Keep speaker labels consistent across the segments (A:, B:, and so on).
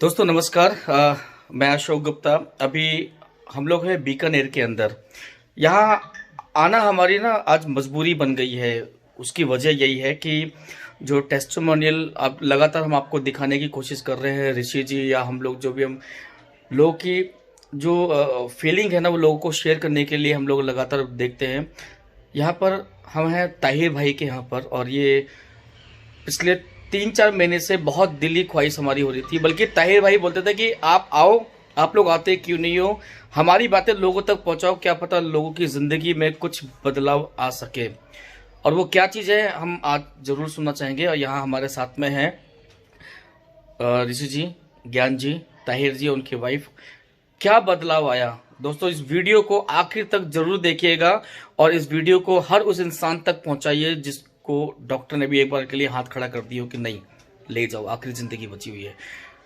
A: दोस्तों नमस्कार। मैं अशोक गुप्ता। अभी हम लोग हैं बीकानेर के अंदर। यहाँ आना हमारी ना आज मजबूरी बन गई है। उसकी वजह यही है कि जो टेस्टिमोनियल अब लगातार हम आपको दिखाने की कोशिश कर रहे हैं, ऋषि जी या हम लोग जो भी हम लोगों की जो फीलिंग है ना वो लोगों को शेयर करने के लिए हम लोग लगातार देखते हैं। यहाँ पर हम हैं ताहिर भाई के यहाँ पर, और ये पिछले 3-4 महीने से बहुत दिली ख्वाहिश हमारी हो रही थी। बल्कि ताहिर भाई बोलते थे कि आप आओ, आप लोग आते क्यों नहीं हो, हमारी बातें लोगों तक पहुंचाओ, क्या पता लोगों की जिंदगी में कुछ बदलाव आ सके। और वो क्या चीज़ है हम आज जरूर सुनना चाहेंगे। और यहाँ हमारे साथ में हैं ऋषि जी, ज्ञान जी, ताहिर जी, उनकी वाइफ। क्या बदलाव आया दोस्तों, इस वीडियो को आखिर तक जरूर देखिएगा और इस वीडियो को हर उस इंसान तक पहुंचाइए जिसको डॉक्टर ने भी एक बार के लिए हाथ खड़ा कर दिया हो कि नहीं ले जाओ, आखिरी जिंदगी बची हुई है,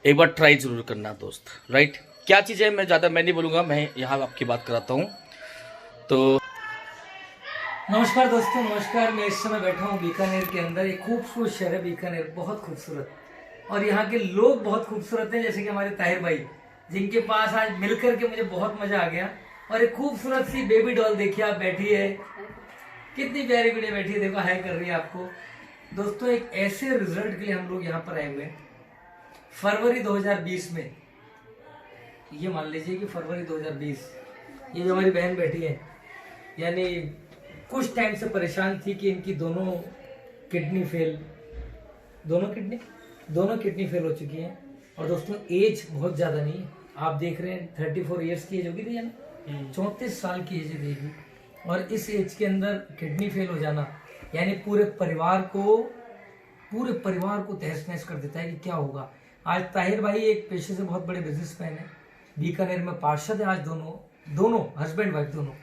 A: एक बार ट्राई जरूर करना दोस्त। राइट, क्या चीज़ है मैं नहीं बोलूंगा, मैं यहाँ आपकी बात कराता हूँ। तो
B: नमस्कार दोस्तों, नमस्कार। मैं इस समय बैठा हूँ बीकानेर के अंदर। एक खूबसूरत शहर है बीकानेर, बहुत खूबसूरत, और यहाँ के लोग बहुत खूबसूरत हैं, जैसे कि हमारे ताहिर भाई, जिनके पास आज मिलकर के मुझे बहुत मजा आ गया। और एक खूबसूरत सी बेबी डॉल देखिए, आप बैठी है, कितनी प्यारी गुड़िया बैठी है, देखो हाय कर रही है आपको। दोस्तों एक ऐसे रिजल्ट के लिए हम लोग यहाँ पर आए हुए हैं फरवरी 2020 में। ये मान लीजिए कि फरवरी 2020, ये जो हमारी बहन बैठी है, यानी कुछ टाइम से परेशान थी कि इनकी दोनों किडनी फेल हो चुकी हैं। और दोस्तों एज बहुत ज्यादा नहीं है, आप देख रहे हैं 34 ईयर्स की एज होगी थी, यानी 34 साल की एज देगी। और इस एज के अंदर किडनी फेल हो जाना यानी पूरे परिवार को तहस नहस कर देता है कि क्या होगा। आज ताहिर भाई एक पेशे से बहुत बड़े बिजनेसमैन है, बीकानेर में पार्षद है आज, दोनों हस्बैंड वाइफ दोनों।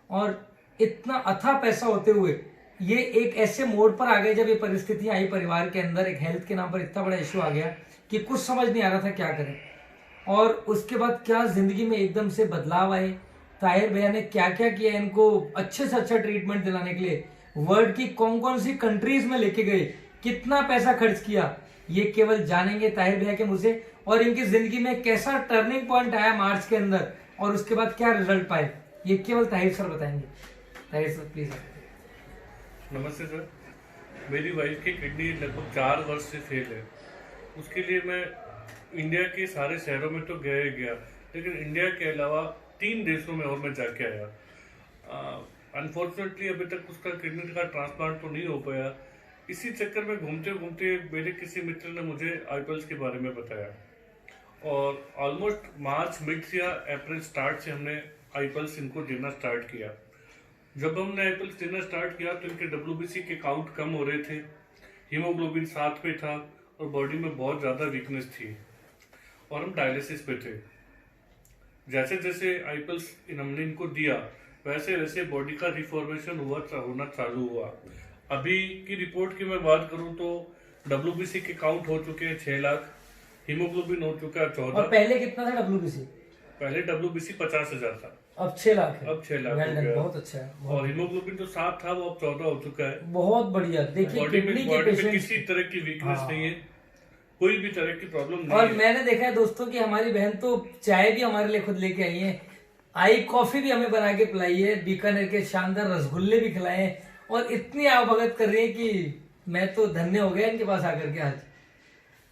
B: और इतना अथाह पैसा होते हुए ये एक ऐसे मोड़ पर आ गए जब ये परिस्थितियां आई परिवार के अंदर, एक हेल्थ के नाम पर इतना बड़ा इश्यू आ गया कि कुछ समझ नहीं आ रहा था क्या करें। और उसके बाद क्या जिंदगी में एकदम से बदलाव आए। ताहिर भैया ने क्या क्या किया, इनको अच्छे से अच्छा ट्रीटमेंट दिलाने के लिए वर्ल्ड की कौन कौन सी कंट्रीज में लेके गए, कितना पैसा खर्च किया, ये केवल जानेंगे ताहिर भैया के मुंह से। और इनकी जिंदगी में कैसा टर्निंग पॉइंट आया मार्च के अंदर, और उसके बाद क्या रिजल्ट पाए, ये केवल ताहिर सर बताएंगे। Tahir sir please.
C: नमस्ते सर। मेरी वाइफ की किडनी लगभग 4 वर्ष से फेल है। उसके लिए मैं इंडिया के सारे शहरों में तो गया, लेकिन इंडिया के अलावा 3 देशों में और मैं जाके आया। अनफॉर्चुनेटली अभी तक उसका किडनी का ट्रांसप्लांट तो नहीं हो पाया। इसी चक्कर में घूमते घूमते मेरे किसी मित्र ने मुझे आईपल्स के बारे में बताया, और ऑलमोस्ट मार्च मिड या अप्रैल स्टार्ट से हमने आईपल्स इनको देना स्टार्ट किया। जब हमने आईपल्स देना स्टार्ट किया तो इनके WBC के काउंट कम हो रहे थे, हीमोग्लोबिन 7 पे था और बॉडी में बहुत ज़्यादा वीकनेस थी, और हम डायलिसिस पे थे। जैसे जैसे आईपल्स हमने इनको दिया वैसे वैसे बॉडी का रिफॉर्मेशन होना चालू हुआ। अभी की रिपोर्ट की मैं बात करूं तो WBC के काउंट हो चुके हैं 6 लाख, हीमोग्लोबिन हो चुका है 14।
B: और पहले कितना था WBC?
C: पहले WBC 50,000 था,
B: अब 6 लाख है।
C: अब 6 लाख हो गया।
B: बहुत अच्छा है।
C: और हीमोग्लोबिन जो 7 था वो अब 14 हो चुका है।
B: बहुत बढ़िया। देखिए
C: बॉडी
B: किडनी
C: में
B: के पेशेंट
C: किसी तरह की वीकनेस नहीं है, कोई भी तरह की प्रॉब्लम नहीं
B: और
C: है।
B: मैंने देखा है दोस्तों कि हमारी बहन तो चाय भी हमारे लिए खुद लेके आई है, आई कॉफी भी हमें बना के पिलाई है, बीकानेर के शानदार रसगुल्ले भी खिलाए हैं, और इतनी आवभगत कर रही है कि मैं तो धन्य हो गया इनके पास आकर के आज।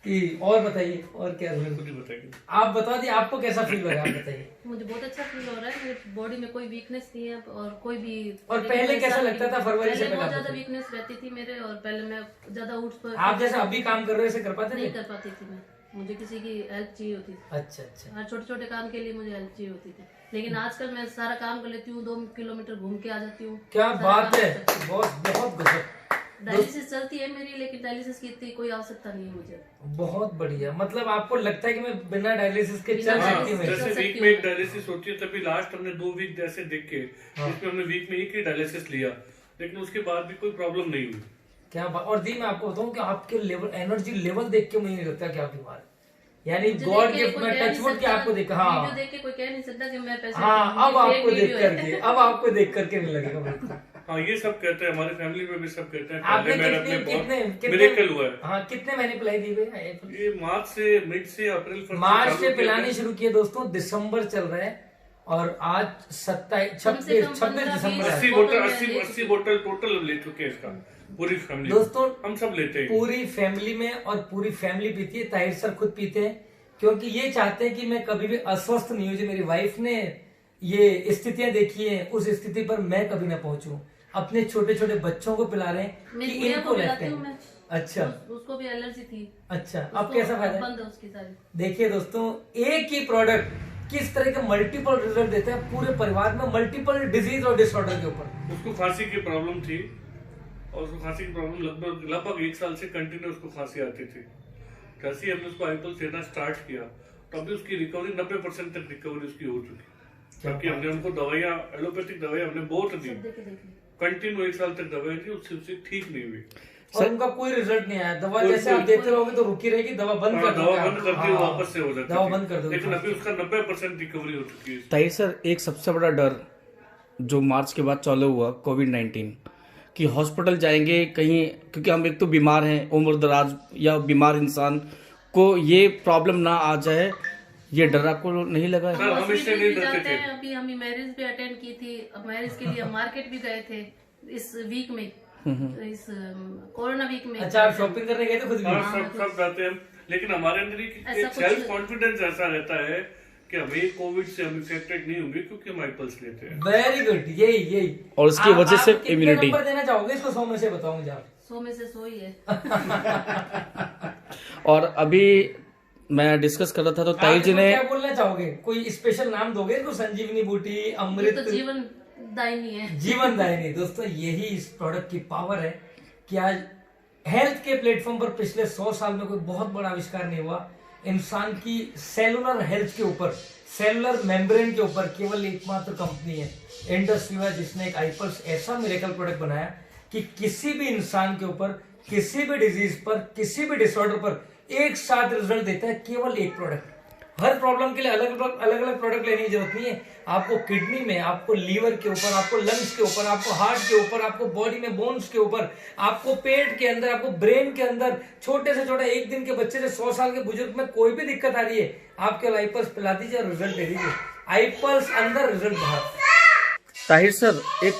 B: कि और बताइए, और क्या
C: बताइए,
B: आप बता दिए आपको कैसा फील हो रहा है, आप बताइए।
D: मुझे बहुत अच्छा फील हो रहा है, मेरे बॉडी में कोई वीकनेस नहीं है और कोई भी।
B: और पहले कैसा लगता था फरवरी से
D: पहले बहुत ज्यादा वीकनेस रहती थी मेरे, और पहले मैं ज्यादा उठ
B: आप जैसे अभी काम कर रहे हो ऐसे कर पाते
D: नहीं कर पाती थी मैं, मुझे किसी की हेल्प चाहिए होती थी।
B: अच्छा।
D: हर छोटे छोटे काम के लिए मुझे हेल्प चाहिए होती थी, लेकिन आजकल मैं सारा काम कर लेती हूँ, 2 किलोमीटर घूम के आ जाती हूँ।
B: क्या बात है, बहुत गजब।
D: डायलिसिस चलती है मेरी, लेकिन डायलिसिस की इतनी कोई आवश्यकता नहीं है मुझे।
B: बहुत बढ़िया। मतलब आपको लगता है कि मैं बिना डायलिसिस के चल सकती हूँ?
C: जैसे वीक में एक डायलिसिस होती है, तभी लास्ट हमने 2 वीक जैसे देख के जिसमें हमने वीक में एक ही डायलिसिस लिया, लेकिन उसके बाद भी कोई प्रॉब्लम नहीं हुई।
B: क्या बात। और दी मैं आपको बताऊं कि आपके लेवल, एनर्जी लेवल देख के मुझे नहीं लगता कि आप बीमार, यानी गॉड गिफ्ट में टचवुड के आपको देखा। हाँ,
D: वीडियो देख के कोई कह नहीं सकता कि मैं पैसे।
B: हाँ, अब आपको देख करके नहीं लगेगा।
C: हाँ ये सब कहते हैं, हमारी फैमिली में भी सब कहते हैं।
B: आपने
C: पहले मेरे
B: कितने
C: अपने बहुत
B: कितने
C: मिरेकल हुआ है।
B: हाँ, कितने महीने पिलाई दी गई है?
C: ये मार्च से, मिड से अप्रैल फर्स्ट
B: मार्च
C: चालू
B: से
C: किया
B: पिलाने
C: था।
B: शुरू किए दोस्तों, दिसंबर चल रहा है और आज 27
D: कम से
B: 26
D: कम
B: 26 दिसंबर
C: 80
B: है।
C: बोतल 80 बोतल टोटल ले चुके हैं इसका, पूरी फैमिली।
B: दोस्तों,
C: हम सब लेते हैं।
B: पूरी फैमिली में, और पूरी फैमिली पीती है। ताहिर सर खुद पीते हैं क्योंकि ये चाहते हैं कि मैं कभी भी अस्वस्थ नहीं हूं। जो मेरी वाइफ ने ये स्थितियां देखी है, उस स्थिति पर मैं कभी ना पहुंचूं। अपने छोटे छोटे बच्चों को पिला रहे हैं कि
D: मेरी गुड़िया
B: इनको
D: को
B: लगते
D: पिलाती हूँ
B: हैं।
D: मैं।
B: अच्छा
D: उसको भी एलर्जी थी।
B: अच्छा, अब
D: उसको
B: कैसा फायदा है?
D: बंद है उसकी सारी।
B: देखिए दोस्तों, एक ही प्रोडक्ट किस तरह के मल्टीपल रिजल्ट देता है पूरे परिवार में, मल्टीपल डिजीज और डिसऑर्डर के ऊपर।
C: उसको खांसी की प्रॉब्लम थी और उसको खांसी की प्रॉब्लम लगभग 1 साल से कंटिन्यू उसको खांसी आती थी। जैसे ही हमने उसको आईपल्स देना स्टार्ट किया तो अभी उसकी रिकवरी 90% तक रिकवरी उसकी हो चुकी। ताकि हमने उनको दवाइयाँ, एलोपैथिक दवाइयाँ हमने बहुत दी, कंटिन्यू 1 साल तक दवाई दी, उससे ठीक नहीं हुई
B: और उनका कोई रिजल्ट नहीं आया। दवा जैसे आप देते रहोगे तो रुकी रहेगी, दवा बंद कर
C: दवा बंद करती है वापस से हो जाती
B: दवा
C: है।
B: बंद कर दो।
C: लेकिन अभी उसका 90% रिकवरी हो चुकी है।
A: ताहिर सर, एक सबसे बड़ा डर जो मार्च के बाद चालू हुआ कोविड-19 कि हॉस्पिटल जाएंगे कहीं, क्योंकि हम एक तो बीमार हैं, उम्र दराज या बीमार इंसान को ये प्रॉब्लम ना आ जाए, ये डर आपको नहीं लगा है?
C: सर हम इससे नहीं डरते
D: जाते
C: थे।
D: हैं। अभी हम मैरिज भी अटेंड की थी। अब मैरिज के लिए मार्केट भी गए थे इस वीक में, इस कोरोना वीक में।
B: अच्छा, आप शॉपिंग करने गए थे खुद भी?
C: हाँ, सब जाते हैं, लेकिन हमारे अंदर
D: ऐसा
C: एक
D: कुछ-
C: सेल्फ कॉन्फिडेंस ऐसा रहता है कि हमें कोविड से हम इफेक्टेड नहीं होंगे क्योंकि हम आईपल्स लेते हैं।
B: वेरी गुड, यही
A: और उसकी वजह से
B: कितने
A: immunity।
B: नंबर देना चाहोगे इसको 100 में से? बताओ मुझे आप।
D: 100 में से 100 ही है।
A: और अभी मैं डिस्कस कर रहा था तो
B: आप
A: ताहिर जी
B: इसको
A: ने
B: क्या बोलना चाहोगे? कोई स्पेशल नाम दोगे इसको? संजीवनी बूटी,
D: ये
B: अमृत,
D: तो जीवन दायिनी है।
B: जीवन दायिनी। दोस्तों, यही इस प्रोडक्ट की पावर है कि आज हेल्थ के प्लेटफॉर्म पर पिछले 100 साल में कोई बहुत बड़ा आविष्कार नहीं हुआ। इंसान की सेलुलर हेल्थ के ऊपर, सेलुलर मेम्ब्रेन के ऊपर केवल एकमात्र कंपनी है इंडस विवा, जिसने एक आईपल्स ऐसा मिरेकल प्रोडक्ट बनाया कि किसी भी इंसान के ऊपर, किसी भी डिजीज पर, किसी भी डिसऑर्डर पर एक साथ रिजल्ट देता है केवल एक प्रोडक्ट। हर प्रॉब्लम के लिए अलग अलग प्रोडक्ट लेने की जरूरत नहीं है। आपको किडनी में, आपको लीवर के ऊपर, आपको लंग्स के ऊपर, आपको हार्ट के ऊपर, आपको बॉडी में बोन्स के ऊपर, आपको पेट के अंदर, आपको ब्रेन के अंदर, छोटे से छोटा 1 दिन के बच्चे से 100 साल के बुजुर्ग में कोई भी दिक्कत आ रही है, आपके आईपल्स पिला दीजिए और रिजल्ट दे दीजिए। आईपल्स अंदर, रिजल्ट बाहर।
A: ताहिर सर, एक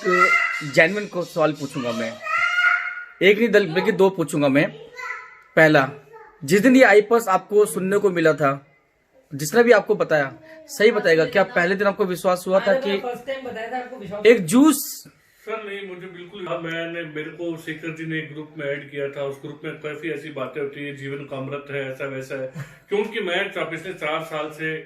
A: जेन्युइन को सवाल पूछूंगा मैं, एक नहीं बल्कि 2 पूछूंगा मैं। पहला, जिस दिन ये आईपल्स आपको सुनने को मिला था, जिसने भी आपको बताया, सही बताएगा क्या पहले दिन आपको विश्वास हुआ था कि
B: फर्स्ट टाइम बताया था आपको विश्वास?
A: एक जूस?
C: सर नहीं, मुझे बिल्कुल, मेरे को शेखर जी ने एक ग्रुप में ऐड किया था। उस ग्रुप में काफी ऐसी बातें होती है, जीवन का अमृत है, ऐसा वैसा है। क्योंकि मैं पिछले 4 साल से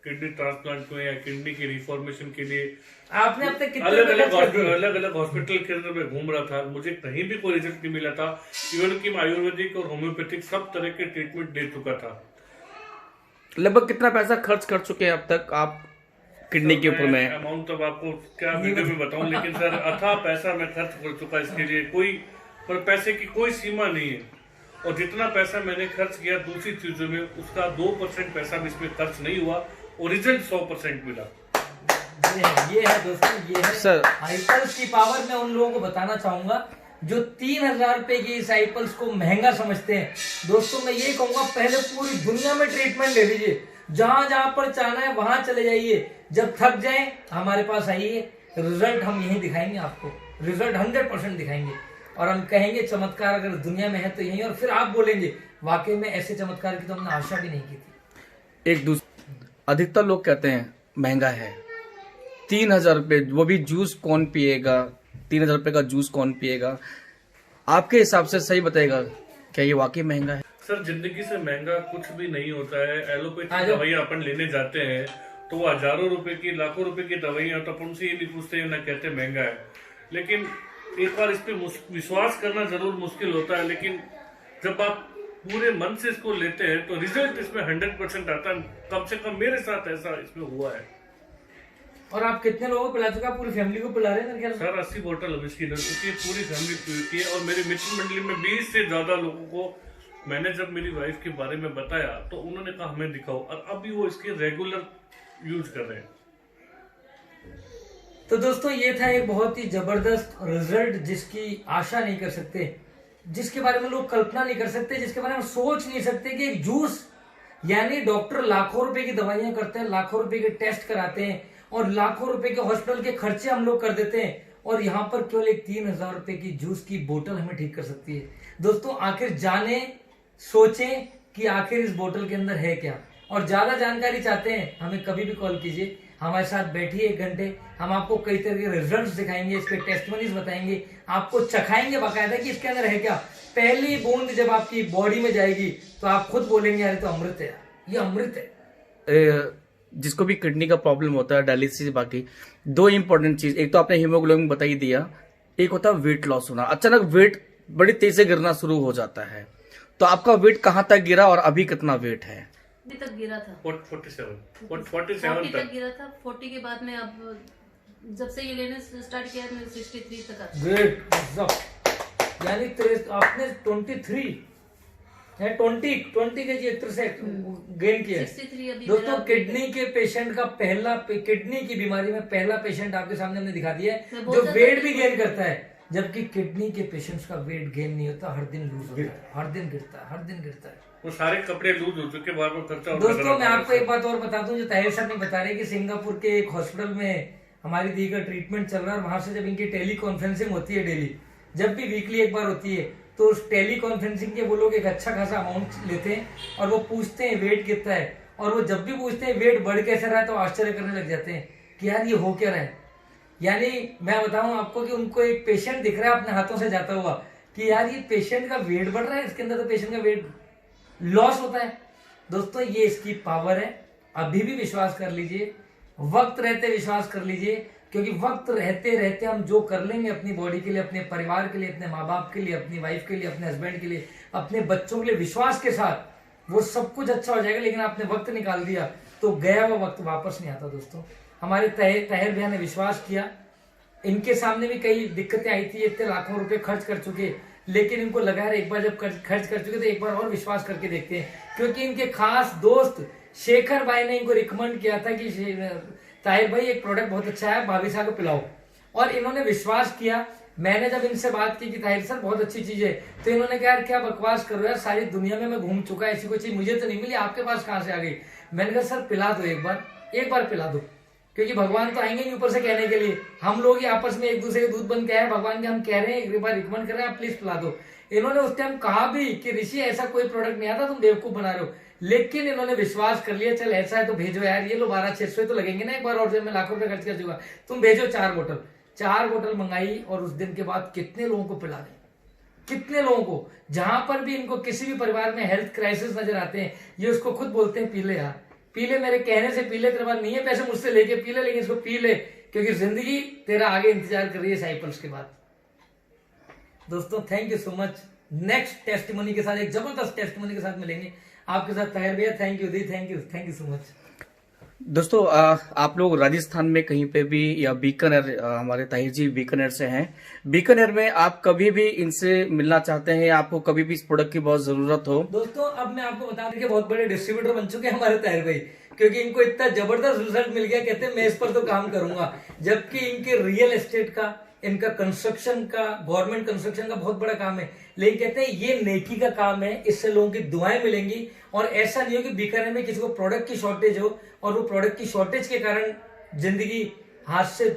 C: किडनी ट्रांसप्लांट में या किडनी की रिफॉर्मेशन के लिए
B: आपने अब तक कितने
C: अलग
B: प्रोडक्ट्स
C: अलग हॉस्पिटल के अंदर में घूम रहा था, मुझे कहीं भी कोई रिजल्ट नहीं मिला था। इवन कि मैं आयुर्वेदिक और होम्योपैथिक सब तरह के ट्रीटमेंट दे चुका था।
A: लगभग कितना पैसा खर्च कर चुके हैं अब तक आप किडनी के ऊपर में?
C: अमाउंट तब आपको क्या वीडियो में बताऊं, लेकिन सर अथाह पैसा मैं खर्च कर चुका इसके लिए। कोई पर पैसे की कोई सीमा नहीं है। और जितना पैसा मैंने खर्च किया दूसरी चीजों में, उसका 2% पैसा भी इसमें खर्च नहीं हुआ और रिजल्ट 100% मिला।
B: ये है दोस्तों, ये है
A: सर।
B: आईपल्स की पावर। मैं उन लोगों को बताना चाहूंगा जो 3000 रुपए की इस आईपल्स को महंगा समझते हैं। दोस्तों, मैं ये कहूंगा, पहले पूरी दुनिया में ट्रीटमेंट ले लीजिए, जहां जहां पर चाहना है वहां चले जाइए। जब थक जाए हमारे पास आइए, रिजल्ट हम यही दिखाएंगे आपको, रिजल्ट 100% दिखाएंगे। और हम कहेंगे चमत्कार अगर दुनिया में है तो यही, और फिर आप बोलेंगे वाकई में ऐसे चमत्कार की तो हमने आशा भी नहीं की थी।
A: एक दूसरे, अधिकतर लोग कहते हैं महंगा है, 3000 रुपये, वो भी जूस कौन पिएगा? 3000 रुपये का जूस कौन पिएगा? आपके हिसाब से सही बताएगा, क्या ये वाकई महंगा है?
C: सर जिंदगी से महंगा कुछ भी नहीं होता है। एलोपैथिक
B: हाँ जो-
C: दवाइयाँ अपन लेने जाते हैं तो वो हजारों रुपए की, लाखों रुपए की दवाइयाँ, तो अपन उनसे ये नहीं पूछते ना कहते महंगा है। लेकिन एक बार इस पे विश्वास करना जरूर मुश्किल होता है, लेकिन जब आप पूरे मन से इसको लेते हैं तो रिजल्ट इसमें 100% आता है। कम से कम मेरे साथ ऐसा इसमें हुआ है।
B: और आप कितने लोगों को पिला चुके? आप पूरी फैमिली को पिला रहे हैं मेरे ख्याल से?
C: सर 80 बोतल अब इसकी लग चुकी है, पूरी फैमिली पीती है। और मेरी मित्र मंडली में 20 से ज्यादा लोगों को मैंने जब मेरी वाइफ के बारे में बताया तो उन्होंने कहा हमें दिखाओ, और अभी वो इसके रेगुलर यूज कर रहे हैं।
B: तो दोस्तों ये था एक बहुत ही जबरदस्त रिजल्ट जिसकी आशा नहीं कर सकते, जिसके बारे में लोग कल्पना नहीं कर सकते, जिसके बारे में सोच नहीं सकते कि एक जूस, यानी डॉक्टर लाखों रुपए की दवाइयां करते हैं, लाखों रुपए के टेस्ट कराते हैं और लाखों रुपए के हॉस्पिटल के खर्चे हम लोग कर देते हैं, और यहाँ पर केवल एक 3,000 रुपए की जूस की बोतल हमें ठीक कर सकती है। दोस्तों आखिर जाने, सोचें कि आखिर इस बोतल के अंदर है क्या, और ज्यादा जानकारी चाहते हैं हमें कभी भी कॉल कीजिए, हमारे साथ बैठिए 1 घंटे, हम आपको कई तरह के रिजल्ट्स दिखाएंगे, इसके टेस्टिमोनीज बताएंगे, आपको चखाएंगे बाकायदा कि इसके अंदर है क्या। पहली बूंद जब आपकी बॉडी में जाएगी तो आप खुद बोलेंगे यार तो अमृत है, ये अमृत है।
A: जिसको भी किडनी का प्रॉब्लम होता है, डायलिसिस, बाकी 2 इंपॉर्टेंट चीज, एक तो आपने हीमोग्लोबिन बता ही दिया, एक होता है वेट लॉस होना। अचानक वेट बड़ी तेजी से गिरना शुरू हो जाता है, तो आपका वेट कहाँ तक गिरा और अभी कितना वेट है?
D: अभी तक गिरा था
C: 47
D: तक गिरा था। 40 के बाद में अब जब से ये लेने स्टार्ट किया मैं 63 तक आ।
B: ग्रेट, यानी आपने 23 है 20 के जी से गेन किया है।
D: 63 अभी
B: दोस्तों
D: मेरा
B: किडनी के पेशेंट का पहला किडनी की बीमारी में पहला पेशेंट आपके सामने हमने दिखा दिया है
D: मैं
B: जो
D: बहुत
B: वेट भी गेन करता है, जबकि किडनी के पेशेंट्स का वेट गेन नहीं होता, हर दिन लूज होता है, हर दिन गिरता है, हर दिन गिरता है।
C: वो सारे कपड़े लूज हो चुके, बार बार खर्चा और
B: दोस्तों
C: करना
B: मैं
C: पड़ा।
B: आपको एक बात और बता दूं जो ताहिर साहब नहीं बता रहे कि सिंगापुर के एक हॉस्पिटल में हमारी दी का ट्रीटमेंट चल रहा है, और वहां से जब इनकी टेली कॉन्फ्रेंसिंग होती है डेली, जब भी वीकली एक बार होती है, तो उस टेली कॉन्फ्रेंसिंग के वो लोग एक अच्छा खासा अमाउंट लेते हैं और वो पूछते हैं वेट कितना है, और वो जब भी पूछते हैं वेट बढ़ कैसे रहा है तो आश्चर्य करने लग जाते हैं कि यार ये हो क्या रहा है। यानी मैं बताऊं आपको कि उनको एक पेशेंट दिख रहा है अपने हाथों से जाता हुआ कि यार ये पेशेंट का वेट बढ़ रहा है, इसके अंदर तो पेशेंट का वेट लॉस होता है। दोस्तों ये इसकी पावर है, अभी भी विश्वास कर लीजिए, वक्त रहते विश्वास कर लीजिए, क्योंकि वक्त रहते रहते हम जो कर लेंगे अपनी बॉडी के लिए, अपने परिवार के लिए, अपने माँ बाप के लिए, अपनी वाइफ के लिए, अपने हस्बैंड के लिए, अपने बच्चों के लिए, विश्वास के साथ वो सब कुछ अच्छा हो जाएगा। लेकिन आपने वक्त निकाल दिया तो गया वो वक्त वापस नहीं आता। दोस्तों हमारे ताहिर भैया ने विश्वास किया, इनके सामने भी कई दिक्कतें आई थी, इतने लाखों रुपए खर्च कर चुके, लेकिन इनको लगा है एक बार जब खर्च कर चुके तो एक बार और विश्वास करके देखते हैं, क्योंकि इनके खास दोस्त शेखर भाई ने इनको रिकमेंड किया था कि ताहिर भाई एक प्रोडक्ट बहुत अच्छा है, भाभी साहब को पिलाओ, और इन्होंने विश्वास किया। मैंने जब इनसे बात की कि ताहिर सर बहुत अच्छी चीज है, तो इन्होंने कहा यार क्या बकवास कर रहे हो यार, सारी दुनिया में मैं घूम चुका, ऐसी कोई चीज मुझे तो नहीं मिली, आपके पास कहां से आ गई। मैंने कहा सर पिला दो, एक बार पिला दो, क्योंकि भगवान तो आएंगे नहीं ऊपर से कहने के लिए, हम लोग ही आपस में एक दूसरे के दूध बन के आए भगवान के, हम कह रहे हैं एक बार रिकमेंड कर रहे हैं आप प्लीज पिला दो। इन्होंने उस टाइम कहा भी कि ऋषि ऐसा कोई प्रोडक्ट नहीं आता, तुम बेवकूफ बना रहे हो, लेकिन इन्होंने विश्वास कर लिया, चल ऐसा है तो भेजो यार, ये लो 1200-600 तो लगेंगे ना एक बार, और जब मैं लाखों रुपए खर्च कर चुका, तुम भेजो 4 बोतल मंगाई, और उस दिन के बाद कितने लोगों को पिला दें, कितने लोगों को, जहां पर भी इनको किसी भी परिवार में हेल्थ क्राइसिस नजर आते हैं, ये उसको खुद बोलते हैं पी ले यार, पी ले, मेरे कहने से पी ले, तेरे पास नहीं है पैसे मुझसे लेके पी ले, लेकिन इसको पी ले, क्योंकि जिंदगी तेरा आगे इंतजार कर रही है साइकिल्स के बाद। दोस्तों thank you so much, next testimony के साथ, एक जबरदस्त टेस्टिमोनी के साथ मिलेंगे आपके साथ। ताहिर भैया thank you the, thank you so much.
A: दोस्तों आप लोग राजस्थान में कहीं पे भी या बीकानेर, हमारे ताहिर जी बीकानेर से हैं, बीकानेर में आप कभी भी इनसे मिलना चाहते हैं, आपको कभी भी इस प्रोडक्ट की बहुत जरूरत हो,
B: दोस्तों अब मैं आपको बता दूं कि बहुत बड़े डिस्ट्रीब्यूटर बन चुके हैं हमारे ताहिर भाई, क्योंकि इनको इतना जबरदस्त रिजल्ट मिल गया, कहते हैं मैं इस पर तो काम करूंगा, जबकि इनके रियल एस्टेट का, इनका कंस्ट्रक्शन का, गवर्नमेंट कंस्ट्रक्शन का बहुत बड़ा काम है, लेकिन कहते हैं ये नेकी का काम है, इससे लोगों की दुआएं मिलेंगी, और ऐसा नहीं हो कि बीकानेर में किसी को प्रोडक्ट की शॉर्टेज हो और वो प्रोडक्ट की शॉर्टेज के कारण जिंदगी हाथ से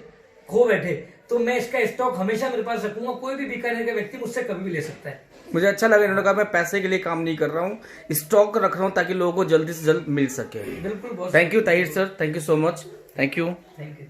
B: खो बैठे। तो मैं इसका स्टॉक हमेशा मेरे पास रखूंगा, कोई भी बीकानेर का व्यक्ति मुझसे कभी भी ले सकता है।
A: मुझे अच्छा लगा, इन्होंने कहा मैं पैसे के लिए काम नहीं कर रहा हूँ, स्टॉक रख रहा हूँ ताकि लोगों को जल्दी से जल्द मिल सके।
B: बिल्कुल,
A: thank you Tahir sir, thank you so much, thank you.
B: Thank you.